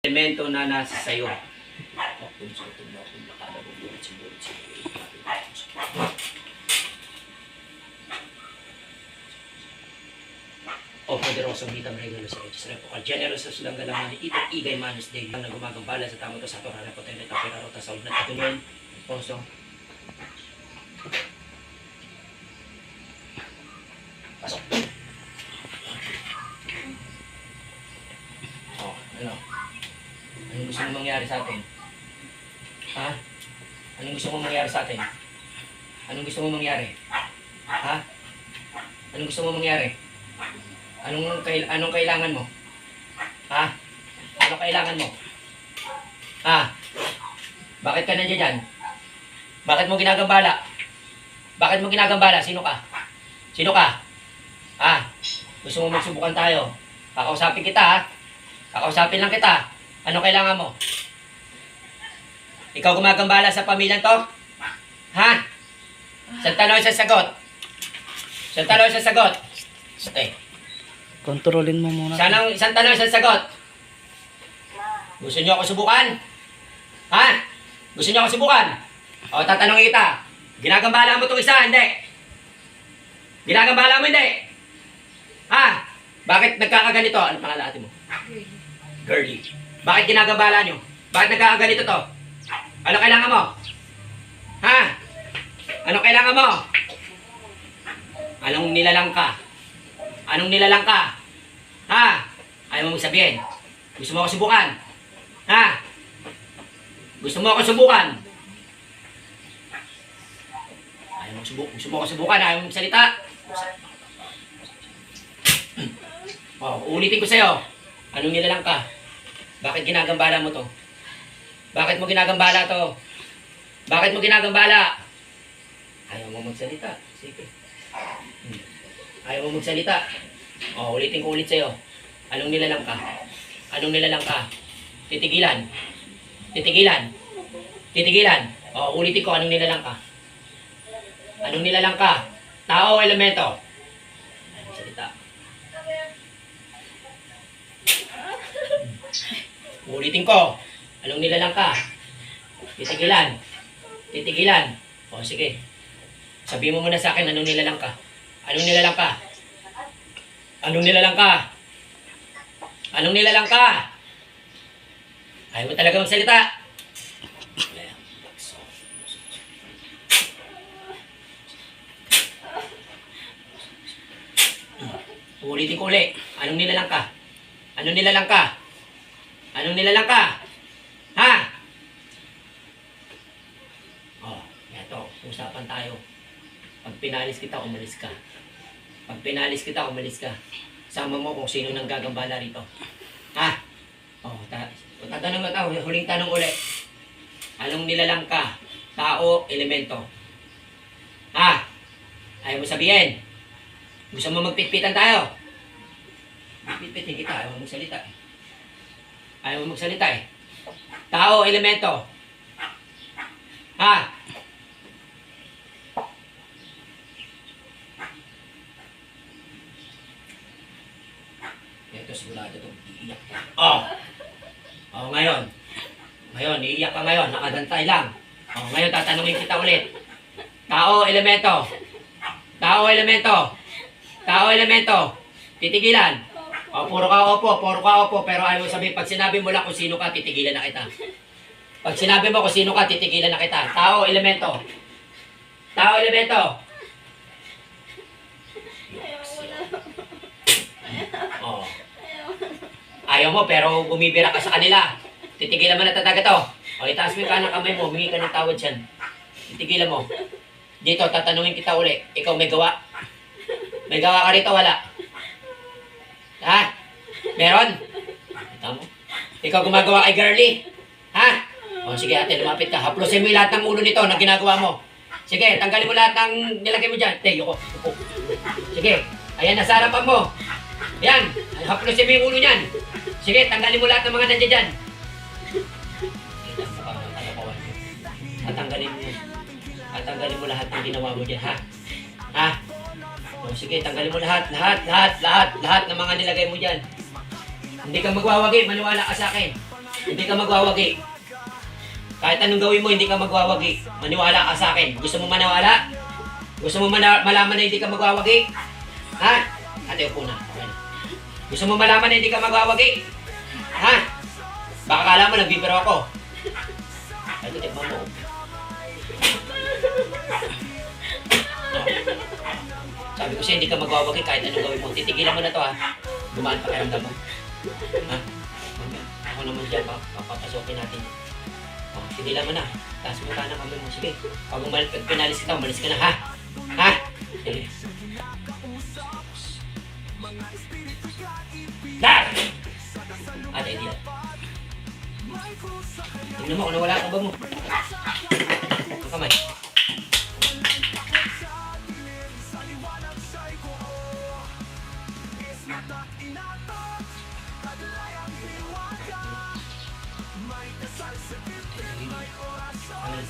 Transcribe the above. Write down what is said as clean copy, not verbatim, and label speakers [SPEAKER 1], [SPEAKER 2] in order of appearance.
[SPEAKER 1] Elemento na nasa sayo. O poderosong hitang regalo sa Regis Repocal. Generous sa sulang galaman ni Itong Igay Manus Day. Ang nagumagambala sa tamo to sa Torah Repotel at Perarota sa ulat at yun. Poso. Pasok. O, ano? Anong gusto mong mangyari sa atin? Ha? Anong gusto mong mangyari sa atin? Anong gusto mong mangyari? Ha? Anong gusto mong mangyari? Anong kailangan mo? Ha? Anong kailangan mo? Ha? Bakit ka nandiyan dyan? Bakit mo ginagambala? Bakit mo ginagambala? Sino ka? Sino ka? Ha? Gusto mo magsubukan tayo? Kakausapin kita, ha? Kakausapin lang kita. Ano kailangan mo? Ikaw gumagambala sa pamilyang to? Ha? Isang tanong, isang sagot. Isang tanong, isang sagot.
[SPEAKER 2] Kontrolin mo muna.
[SPEAKER 1] Isang tanong, isang sagot. Gusto niyo ako subukan? Ha? Gusto niyo ako subukan? O, tatanungin kita. Ginagambala mo itong isa, hindi? Ginagambala mo, hindi? Ha? Bakit nagkakaganito? Ano pangalan ate mo? Girly. Bakit ginagambala nyo? Bakit nagkakaganito to? Ano kailangan mo? Ha? Ano kailangan mo? Anong nilalang ka? Anong nilalang ka? Ha? Ayaw mo sabihin. Gusto mo ako subukan? Ha? Gusto mo ako subukan? Gusto mo ako subukan? Ayaw mo magsalita? Ulitin ko sa'yo. Anong nilalang ka? Bakit ginagambala mo to? Bakit mo ginagambala to? Bakit mo ginagambala? Ayaw mo magsalita. Sige. Ayaw mo magsalita. Ulitin ko ulit sa'yo. Anong nilalang ka? Anong nilalang ka? Titigilan. Titigilan. Titigilan. Ulitin ko anong nilalang ka. Anong nilalang ka? Tao o elemento? Ayaw magsalita. Ulitin ko. Anong nilalang ka? Titigilan. Titigilan. Sige. Sabihin mo muna sa akin anong nilalang ka. Anong nilalang ka? Anong nilalang ka? Anong nilalang ka? Ayaw mo talaga magsalita. Ulitin ko ulit. Anong nilalang ka? Anong nilalang ka? Anong nilalang ka? Ha? Eto. Usapan tayo. Pag pinalis kita, umalis ka. Pag pinalis kita, umalis ka. Sama mo kung sino nang gagambala rito. Ha? Tatanong na tao. Huling tanong ulit. Anong nilalang ka? Tao, elemento. Ha? Ayaw mo sabihin. Gusto mo magpitpitan tayo? Pitpitin kita. Ayaw mo magsalita. Ayaw mo magsalita eh. Tao, elemento. Ha? Ito sigurado itong iiyak ka. Ngayon. Ngayon, iiyak ka ngayon. Nakadantay lang. Ngayon, tatanungin kita ulit. Tao, elemento. Tao, elemento. Tao, elemento. Titigilan. Puro ka opo, pero ayaw mo sabihin, pag sinabi mo lang kung sino ka, titigilan na kita. Pag sinabi mo kung sino ka, titigilan na kita. Tao, elemento. Tao, elemento. Ayaw mo, pero bumibira ka sa kanila. Titigilan mo na talaga to. Itaas mo yung kanang kamay mo, humingi ka ng tawad dyan. Titigilan mo. Dito, tatanungin kita uli. Ikaw may gawa? May gawa ka rito, wala? Ha? Meron? Kita mo? Ikaw gumagawa kay girly? Ha? Sige ate, lumapit ka. Haplosin mo yung lahat ng ulo nito na ginagawa mo. Sige, tanggalin mo lahat ng nilagay mo dyan. Yuko. Sige, ayan, nasa harapan mo. Ayan, haplosin mo yung ulo niyan. Sige, tanggalin mo lahat ng mga nandiyan dyan. Tatanggalin mo lahat ng ginawa mo dyan, ha? Ha? Sige, tanggalin mo lahat ng mga nilagay mo dyan. Hindi ka magwawagi, maniwala ka sa akin. Hindi ka magwawagi. Kahit anong gawin mo, hindi ka magwawagi. Maniwala ka sa akin. Gusto mo maniwala? Gusto mo malaman na hindi ka magwawagi? Ha? Ate, upo na. Okay na. Gusto mo malaman na hindi ka magwawagi? Ha? Baka kala mo nagbibiro ako. Ito, tikman mo. Sabi ko siya, hindi ka magwawagi kahit anong gawin mo. Titigilan mo na to ha. Gumaan pa karamdam mo. Ha? Ako naman dyan, papapasokin natin. O, tigilan mo na. Taas mo ka ng kamay mo. Sige, pag pinalis kita, umalis ka na ha. Ha? Sige. Dar! Ate, hindi yan. Tignan mo kung nawala ka ba mo. Ang kamay. Ano?